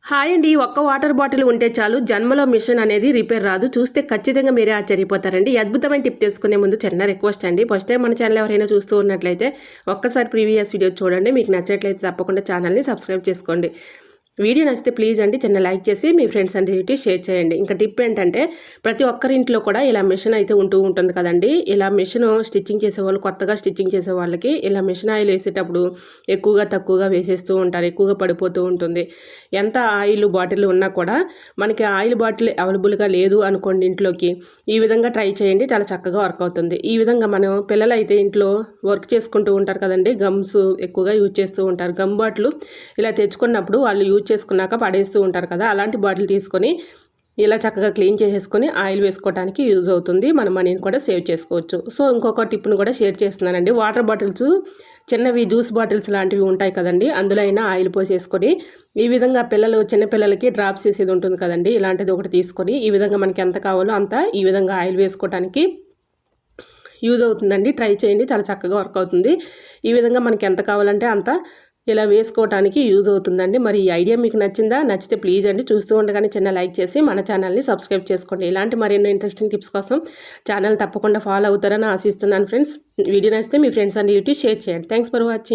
Hi అండి. ఒక్క water bottle ఉంటే చాలు జన్మలో మిషన్ అనేది రిపేర్ రాదు. చూస్తే ఖచ్చితంగా మీరే ఆశ్చర్యపోతారండి. ఈ అద్భుతమైన టిప్ తెలుసుకునే ముందు చిన్న రిక్వెస్ట్ అండి. ఫస్ట్ టైం మన ఛానల్ ఎవరైనా చూస్తూ ఉన్నట్లయితే ఒక్కసారి ప్రీవియస్ వీడియో చూడండి. మీకు నచ్చినట్లయితే తప్పకుండా ఛానల్ని సబ్స్క్రైబ్ చేసుకోండి. వీడియో నచ్చితే ప్లీజ్ అండి చిన్న లైక్ చేసి మీ ఫ్రెండ్స్ అండ్ రిలేటివ్స్ షేర్ చేయండి. ఇంకా టిప్ ఏంటంటే ప్రతి ఒక్కరి ఇంట్లో కూడా ఇలా మిషన్ అయితే ఉంటూ ఉంటుంది కదండి. ఇలా మిషన్ స్టిచ్చింగ్ చేసేవాళ్ళు, కొత్తగా స్టిచ్చింగ్ చేసే వాళ్ళకి ఇలా మిషన్ ఆయిల్ వేసేటప్పుడు ఎక్కువగా తక్కువగా వేసేస్తూ ఉంటారు, ఎక్కువగా పడిపోతూ ఉంటుంది. ఎంత ఆయిల్ బాటిల్ ఉన్నా కూడా మనకి ఆయిల్ బాటిల్ అవైలబుల్గా లేదు అనుకోండి ఇంట్లోకి, ఈ విధంగా ట్రై చేయండి, చాలా చక్కగా వర్క్ అవుతుంది. ఈ విధంగా మనం పిల్లలు అయితే ఇంట్లో వర్క్ చేసుకుంటూ ఉంటారు కదండి, గమ్స్ ఎక్కువగా యూజ్ చేస్తూ ఉంటారు. గమ్ బాటిల్ ఇలా తెచ్చుకున్నప్పుడు వాళ్ళు యూజ్ చేసుకున్నాక పడేస్తూ ఉంటారు కదా, అలాంటి బాటిల్ తీసుకొని ఇలా చక్కగా క్లీన్ చేసేసుకొని ఆయిల్ వేసుకోవడానికి యూజ్ అవుతుంది. మన మనీని కూడా సేవ్ చేసుకోవచ్చు. సో ఇంకొక టిప్ను కూడా షేర్ చేస్తున్నానండి. వాటర్ బాటిల్స్ చిన్నవి జ్యూస్ బాటిల్స్ లాంటివి ఉంటాయి కదండి, అందులో అయినా ఆయిల్ పోసేసుకొని ఈ విధంగా చిన్నపిల్లలకి డ్రాప్స్ చేసేది ఉంటుంది కదండి, ఇలాంటిది ఒకటి తీసుకొని ఈ విధంగా మనకి ఎంత కావాలో అంత ఈ విధంగా ఆయిల్ వేసుకోవడానికి యూజ్ అవుతుందండి. ట్రై చేయండి, చాలా చక్కగా వర్క్ అవుతుంది. ఈ విధంగా మనకి ఎంత కావాలంటే అంత ఇలా వేసుకోవడానికి యూజ్ అవుతుందండి. మరి ఈ ఐడియా మీకు నచ్చిందా? నచ్చితే ప్లీజ్ అండి చూస్తూ ఉండగానే చిన్న లైక్ చేసి మన ఛానల్ని సబ్స్క్రైబ్ చేసుకోండి. ఇలాంటి మరెన్నో ఇంట్రెస్టింగ్ టిప్స్ కోసం ఛానల్ తప్పకుండా ఫాలో అవుతారని ఆశిస్తున్నాను ఫ్రెండ్స్. వీడియో నచ్చితే మీ ఫ్రెండ్స్ అండ్ రిలేటివ్స్ షేర్ చేయండి. Thanks for watching.